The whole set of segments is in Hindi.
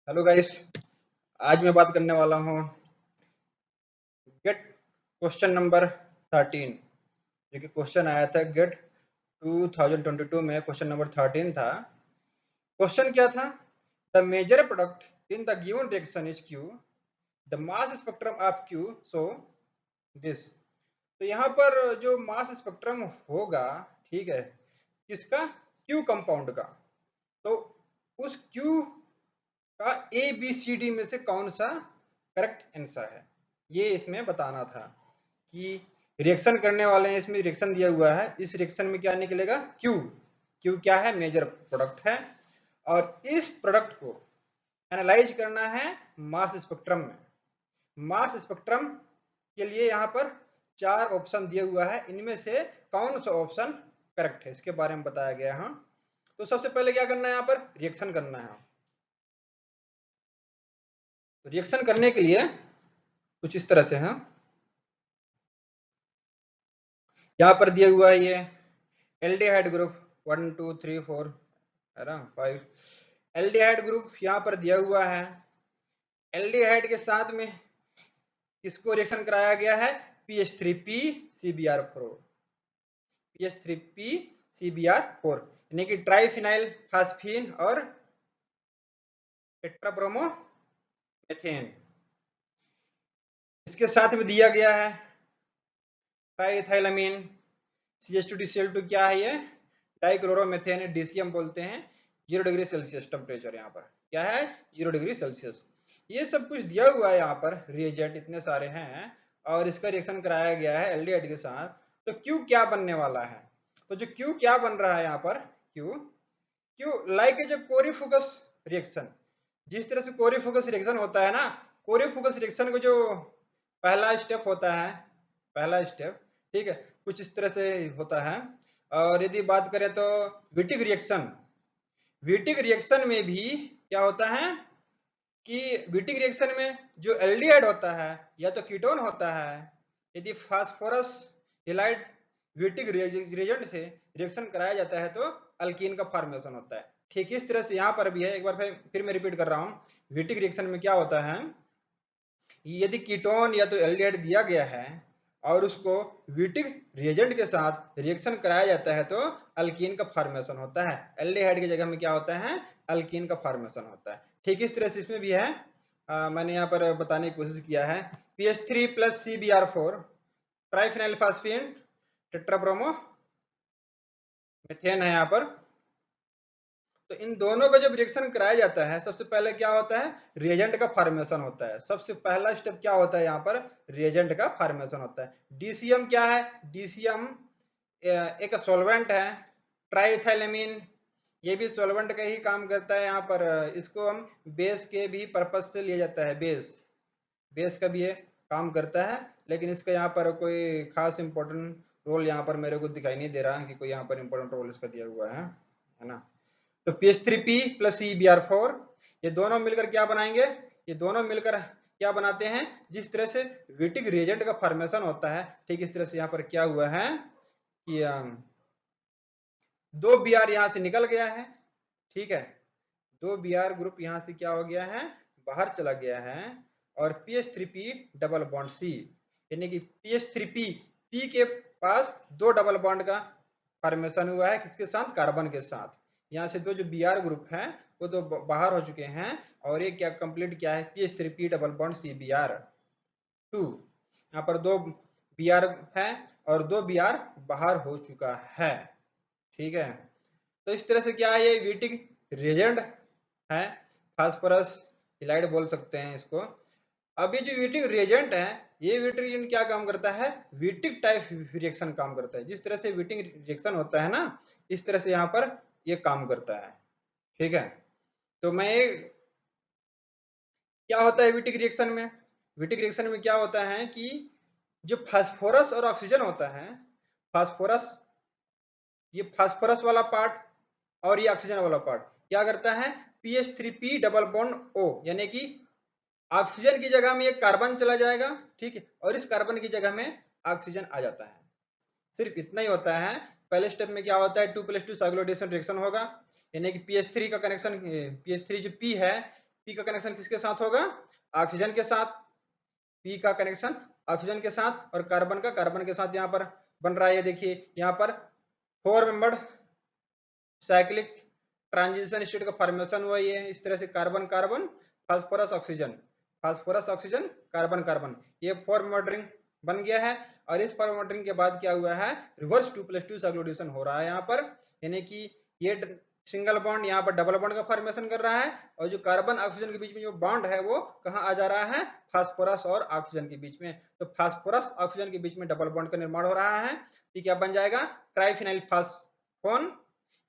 Hello guys. आज मैं बात करने वाला हूँ गेट क्वेश्चन नंबर 13। जो कि क्वेश्चन आया था गेट 2022 में। क्वेश्चन नंबर 13 था। क्वेश्चन क्या था? The major product in the given reaction is Q, the mass spectrum of Q so this. तो यहाँ पर जो मास स्पेक्ट्रम होगा, ठीक है, किसका? क्यू कंपाउंड का। तो उस क्यू का ए बी सी डी में से कौन सा करेक्ट आंसर है, ये इसमें बताना था। कि रिएक्शन करने वाले हैं, इसमें रिएक्शन दिया हुआ है, इस रिएक्शन में क्या निकलेगा? क्यू। क्यू क्या है? मेजर प्रोडक्ट है। और इस प्रोडक्ट को एनालाइज करना है मास स्पेक्ट्रम में। मास स्पेक्ट्रम के लिए यहाँ पर 4 ऑप्शन दिया हुआ है, इनमें से कौन सा ऑप्शन करेक्ट है, इसके बारे में बताया गया है। तो सबसे पहले क्या करना है? यहाँ पर रिएक्शन करना है। रिएक्शन करने के लिए कुछ इस तरह से है। यहाँ पर दिया हुआ है ये एल्डिहाइड ग्रुप 1 2 3 4 है ना, 5 एल्डिहाइड ग्रुप यहाँ पर दिया हुआ है। एल्डिहाइड के साथ में किसको रिएक्शन कराया गया है? PH3P CbR4, PH3P CbR4 यानी कि ट्राइफिनाइल फास्फीन और टेट्राब्रोमो मेथेन। इसके साथ में दिया गया है ट्राइथाइलामीन CH2DCl2। क्या है ये? डाइक्लोरोमेथेन, DCM बोलते हैं। 0 डिग्री सेल्सियस टेम्परेचर। यहाँ पर क्या है? 0 डिग्री सेल्सियस। ये सब कुछ दिया हुआ है यहाँ पर, रिएजेंट इतने सारे हैं और इसका रिएक्शन कराया गया है एल्डिहाइड के साथ। तो क्यू क्या बनने वाला है? तो जो क्यू क्या बन रहा है यहाँ पर, क्यू क्यू लाइक ए जो कोरीफुगस रिएक्शन। जिस तरह से कोरीफुगस रिएक्शन होता है ना, कोरीफुगस रिएक्शन को जो पहला स्टेप होता है, पहला स्टेप, ठीक है, कुछ इस तरह से होता है। और यदि बात करें तो विटिक रिएक्शन, विटिक रिएक्शन में भी क्या होता है कि विटिक रिएक्शन में जो एल्डिहाइड होता है या तो कीटोन होता है, यदि फास्फोरस हेलाइड विटिक रिएजेंट से रिएक्शन कराया जाता है तो अल्कीन का फॉर्मेशन होता है। ठीक इस तरह से यहाँ पर भी है। एक बार फिर मैं रिपीट कर रहा हूँ। विटिक रिएक्शन में क्या होता है, यदि कीटोन या तो एल्डिहाइड दिया गया है और उसको विटिक रिएजेंट के साथ रिएक्शन कराया जाता है तो अल्कीन का फॉर्मेशन होता है। एल्डिहाइड की जगह में क्या होता है? अल्कीन का फॉर्मेशन होता है। ठीक इस तरह से इसमें भी है। मैंने यहाँ पर बताने की कोशिश किया है। PH3 + CbR4 triphenyl phosphine टेट्राब्रोमो methane है यहाँ पर। तो इन दोनों का जब रिएक्शन कराया जाता है, सबसे पहले क्या होता है? रिएजेंट का फॉर्मेशन होता है। सबसे पहला स्टेप क्या होता है यहाँ पर? रिएजेंट का फॉर्मेशन होता है। DCM क्या है? DCM एक सॉल्वेंट है। ट्राइथाइलामीन ये भी सॉल्वेंट का ही काम करता है। यहाँ पर इसको हम बेस के भी पर्पज से लिया जाता है। बेस बेस का भी ये काम करता है, लेकिन इसका यहाँ पर कोई खास इंपॉर्टेंट रोल यहाँ पर मेरे को दिखाई नहीं दे रहा कि कोई यहाँ पर इंपॉर्टेंट रोल इसका दिया हुआ है ना। तो PH3P + CbR4 ये दोनों मिलकर क्या बनाएंगे? ये दोनों मिलकर क्या बनाते हैं? जिस तरह से विटिक रिएजेंट का फॉर्मेशन होता है, ठीक इस तरह से यहाँ पर क्या हुआ है कि 2 Br यहाँ से निकल गया है। ठीक है, 2 Br ग्रुप यहाँ से क्या हो गया है? बाहर चला गया है। और PH3P डबल बॉन्ड C यानी कि PH3P P के पास 2 डबल बॉन्ड का फॉर्मेशन हुआ है। किसके साथ? कार्बन के साथ। यहाँ से 2 जो Br ग्रुप है वो 2 बाहर हो चुके हैं और ये क्या कंप्लीट क्या है? PH3P double bond CbR2। यहाँ पर 2 Br है और 2 Br बाहर हो चुका है। ठीक है, तो इस तरह से क्या है? ये विटिक रिएजेंट है, फास्फोरस हेलाइड बोल सकते हैं इसको। अब ये जो विटिक रिएजेंट है, ये विटिक रिएजेंट क्या काम करता है? विटिक टाइप रिएक्शन काम करता है। जिस तरह से विटिक रिएक्शन होता है ना, इस तरह से यहाँ पर ये काम करता है। ठीक है, तो मैं क्या होता है विटिक रिएक्शन में? विटिक रिएक्शन में क्या होता है कि जो फास्फोरस और ऑक्सीजन होता है, फास्फोरस, ये फास्फोरस वाला पार्ट और ये ऑक्सीजन वाला पार्ट क्या करता है? PH3P डबल बॉन्ड O यानी कि ऑक्सीजन की जगह में एक कार्बन चला जाएगा, ठीक है, और इस कार्बन की जगह में ऑक्सीजन आ जाता है। सिर्फ इतना ही होता है। पहले स्टेप में क्या होता है? 2+2 साइक्लोडेशन रिएक्शन होगा, यानी कि PH3 का कनेक्शन, PH3 जो P है पी का कनेक्शन किसके साथ होगा? ऑक्सीजन के साथ। पी का कनेक्शन ऑक्सीजन के साथ और कार्बन का कार्बन के साथ यहाँ पर बन रहा है। ये देखिए यहाँ पर 4 मेंबर्ड साइक्लिक ट्रांजिशन स्टेट का फॉर्मेशन हुआ। ये इस तरह से carbon carbon phosphorus oxygen, phosphorus oxygen carbon carbon, ये 4 मेंबर्ड रिंग बन गया है। और इस 4 मेंबर्ड रिंग के बाद क्या हुआ है? रिवर्स 2+2 सैग्लूडेशन हो रहा है यहाँ पर, यानी कि ये सिंगल बॉन्ड यहाँ पर डबल बॉन्ड का फॉर्मेशन कर रहा है, और जो कार्बन ऑक्सीजन के बीच में जो बॉन्ड है वो कहाँ आ जा रहा है? फास्फोरस और ऑक्सीजन के बीच में। तो फास्फोरस ऑक्सीजन के बीच में डबल बॉन्ड का निर्माण हो रहा है। ये क्या बन जाएगा? ट्राइफिनाइल फास्फोन।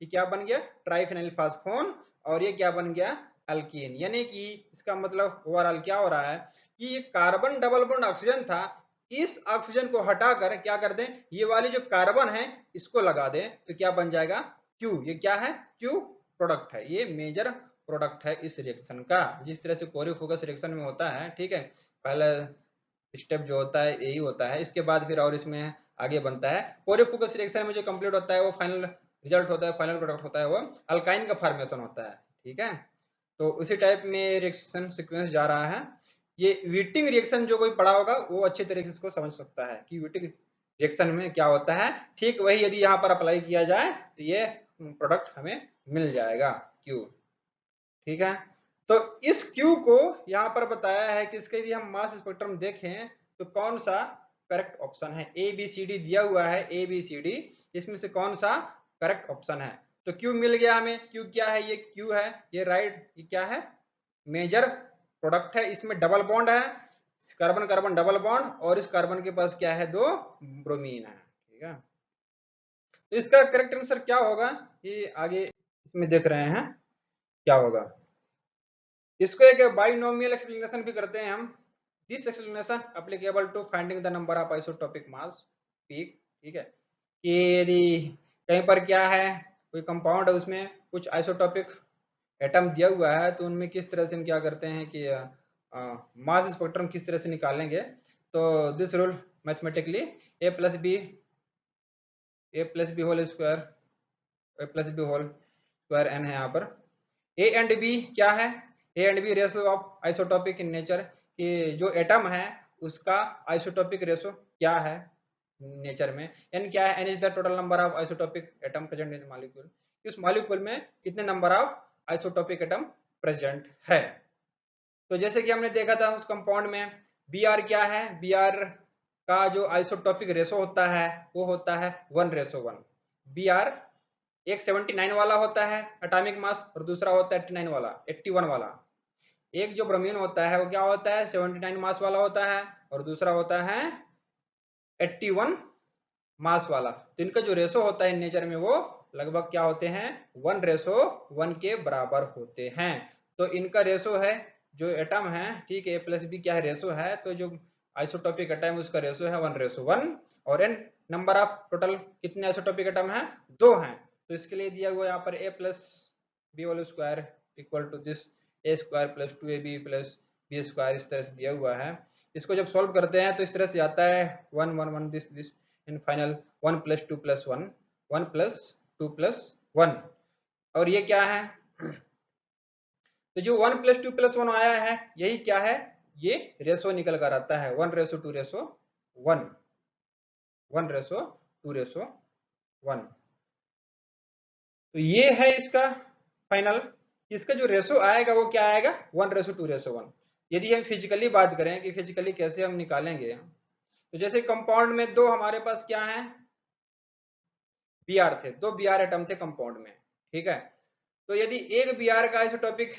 ये क्या बन गया? ट्राइफिनाइल फास्फोन। और ये क्या बन गया? अल्कीन। यानी कि इसका मतलब ओवरऑल क्या हो रहा है कि ये कार्बन डबल बॉन्ड ऑक्सीजन था, इस ऑक्सीजन को हटाकर क्या कर दें? ये वाली जो कार्बन है इसको लगा दें, तो क्या बन जाएगा? क्यू। ये क्या है? क्यू प्रोडक्ट है। ये मेजर प्रोडक्ट है इस रिएक्शन का, जिस तरह से कोरियोफोकस रिएक्शन में होता है। ठीक है, पहला स्टेप जो होता है यही होता है, इसके बाद फिर और इसमें आगे बनता है। कोरियोफोकस रिएक्शन में जो कंप्लीट होता है वो फाइनल रिजल्ट होता है, फाइनल प्रोडक्ट होता है वो अल्काइन का फॉर्मेशन होता है। ठीक है, तो उसी टाइप में रिएक्शन सीक्वेंस जा रहा है। ये व्हिटिंग रिएक्शन जो कोई पढ़ा होगा वो अच्छे तरीके से इसको समझ सकता है कि व्हिटिंग रिएक्शन में क्या होता है। ठीक वही यदि यहाँ पर अप्लाई किया जाए तो ये प्रोडक्ट हमें मिल जाएगा, क्यू। ठीक है, तो इस क्यू को यहाँ पर बताया है कि इसके यदि हम मास स्पेक्ट्रम देखें तो कौन सा करेक्ट ऑप्शन है? ए बी सी डी दिया हुआ है, ए बी सी डी, इसमें से कौन सा करेक्ट ऑप्शन है? तो क्यू मिल गया हमें। क्यू क्या है? ये क्यू है, ये राइट। ये क्या है? मेजर प्रोडक्ट है। इसमें डबल बॉन्ड है, कार्बन कार्बन डबल बॉन्ड, और इस कार्बन के पास क्या है? 2 ब्रोमीन है। ठीक है, तो इसका करेक्ट आंसर क्या होगा ये आगे इसमें देख रहे हैं क्या होगा। इसको एक बाइनोमियल एक्सप्लेनेशन भी करते हैं हम। This explanation applicable to finding the number of isotopic mass peak. ठीक है, कि यदि कहीं पर क्या है, कोई कंपाउंड है उसमें कुछ आइसोटोपिक एटम दिया हुआ है, तो उनमें किस तरह से हम क्या करते हैं कि मास स्पेक्ट्रम किस तरह से निकालेंगे। तो this rule mathematically A plus B whole square, A plus B whole square n है यहाँ पर। ए एंड बी क्या है? A and B ratio of isotopic in nature, कि जो एटम है उसका आइसोटोपिक रेशो क्या है नेचर में। एन क्या है? N is the total number of isotopic atom present in molecule. इस मॉलिक्यूल में कितने number of isotopic atom present है। तो जैसे कि हमने देखा था उस कंपाउंड में बी आर क्या है? बी आर का जो आइसोटोपिक रेशो होता है वो होता है 1:1। बी आर एक 79 वाला होता है एटॉमिक मास, और दूसरा होता है 81 वाला। एक जो ब्रोमीन होता है वो क्या होता है? 79 मास वाला होता है, और दूसरा होता है 81 मास वाला। तो इनका जो रेशो होता है नेचर में वो लगभग क्या होते हैं? 1:1 के बराबर होते हैं। तो इनका रेशो है जो एटम है, ठीक है, ए प्लस बी क्या है? रेशो है। तो जो आइसोटोपिक एटम उसका रेशो है 1:1। और एन नंबर ऑफ टोटल कितने आइसोटोपिक एटम है? 2 हैं। तो इसके लिए दिया हुआ यहाँ पर A plus B whole square equal to this A square plus 2ab plus B square, इस तरह से दिया हुआ है। इसको जब सॉल्व करते हैं तो इस तरह से आता है 1 1 1 दिस इन फाइनल 1 + 2 + 1 1 + 2 + 1। और ये क्या है? तो जो 1 + 2 + 1 आया है यही क्या है? ये रेशो निकल कर आता है 1:2:1, 1:2:1। तो ये है इसका फाइनल। इसका जो रेशो आएगा वो क्या आएगा? 1:2:1। यदि हम फिजिकली बात करें कि फिजिकली कैसे हम निकालेंगे, तो जैसे कंपाउंड में 2 हमारे पास क्या है? बी आर थे, 2 बी आर एटम थे कंपाउंड में। ठीक है, तो यदि एक बी आर का आइसोटोपिक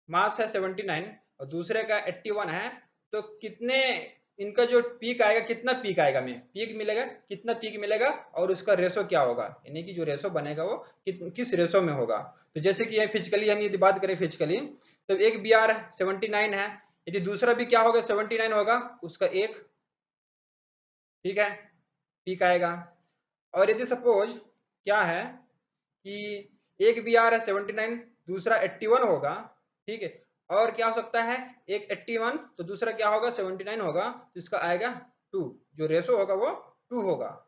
मास है 79 और दूसरे का 81 है, तो कितने इनका जो पीक आएगा, कितना पीक आएगा में पीक मिलेगा, कितना पीक मिलेगा, और उसका रेशो क्या होगा, यानी कि जो रेशो बनेगा वो किस रेशो में होगा। तो जैसे कि फिजिकली हम यदि बात करें फिजिकली, तो एक बी आर 79 है, यदि दूसरा भी क्या होगा? 79 होगा, उसका एक, ठीक है, पीक आएगा। और यदि सपोज क्या है कि एक बी आर है 79, दूसरा 81 होगा, ठीक है, और क्या हो सकता है? एक 81 तो दूसरा क्या होगा? 79 होगा, तो इसका आएगा 2, जो रेशो होगा वो 2 होगा।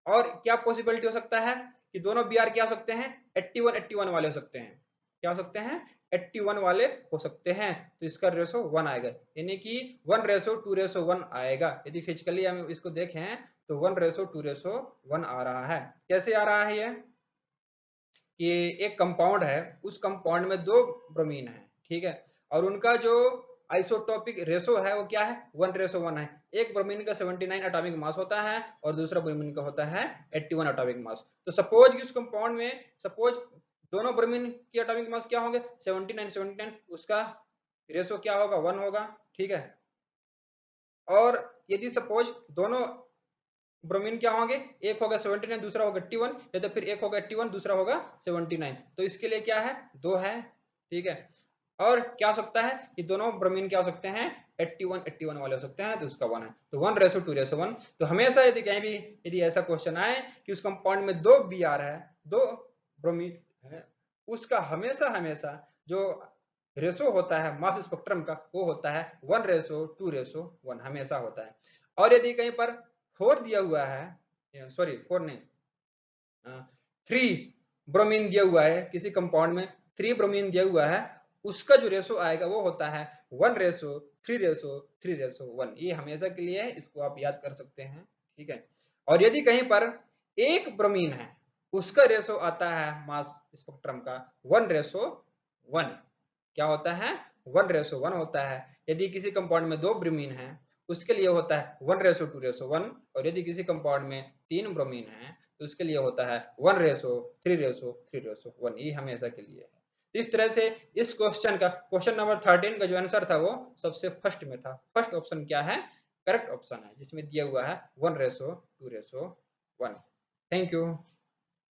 और क्या पॉसिबिलिटी हो सकता है कि दोनों बी आर क्या हो सकते हैं? 81 81 वाले हो सकते हैं। क्या हो सकते हैं? 81 वाले हो सकते हैं, तो इसका रेशो 1 आएगा, यानी कि 1:2:1 आएगा। यदि फिजिकली हम इसको देखें तो 1:2:1 आ रहा है। कैसे आ रहा है ये? कि एक कंपाउंड है, उस कंपाउंड में 2 ब्रोमीन है, ठीक है, और उनका जो आइसोटोपिक रेशो है वो क्या है? 1:1 है। एक ब्रोमीन का 79 एटॉमिक मास होता है और दूसरा ब्रोमीन का होता है 81 एटॉमिक मास। तो सपोज कि उस कंपाउंड में सपोज दोनों ब्रोमीन की एटॉमिक मास क्या होंगे? 79, उसका रेशो क्या होगा? 1 होगा, ठीक है। और यदि सपोज दोनों ब्रोमीन क्या होंगे? एक होगा 79, दूसरा होगा 81, या तो फिर एक होगा 81, दूसरा होगा 79, तो इसके लिए क्या है? 2 है, ठीक है। और क्या हो सकता है कि दोनों ब्रोमीन क्या हो सकते हैं? 81 वाले हो सकते हैं, तो उसका 1 है, तो 1:2:1। तो हमेशा यदि कहीं भी यदि ऐसा क्वेश्चन आए कि उस कंपाउंड में 2 Br है, 2 ब्रोमीन है, उसका हमेशा हमेशा जो रेशो होता है मास स्पेक्ट्रम का वो होता है 1:2:1 हमेशा होता है। और यदि कहीं पर 4 दिया हुआ है, सॉरी 4 नहीं, 3 ब्रोमीन दिया हुआ है, किसी कंपाउंड में 3 ब्रोमीन दिया हुआ है, उसका जो रेशो आएगा वो होता है 1:3:3:1। ये हमेशा के लिए है, इसको आप याद कर सकते हैं, ठीक है। और यदि कहीं पर एक ब्रोमीन है, उसका रेशो आता है मास स्पेक्ट्रम का 1:1, क्या होता है? 1:1 होता है। यदि किसी कंपाउंड में 2 ब्रोमीन है, उसके लिए होता है 1:2:1, और यदि किसी कंपाउंड में 3 ब्रोमीन है तो उसके लिए होता है 1:3:3:1। ये हमेशा के लिए है। इस तरह से इस क्वेश्चन का क्वेश्चन नंबर 13 का जो आंसर था वो सबसे फर्स्ट में था। फर्स्ट ऑप्शन क्या है? करेक्ट ऑप्शन है, जिसमें दिया हुआ है 1:2:1। Thank you.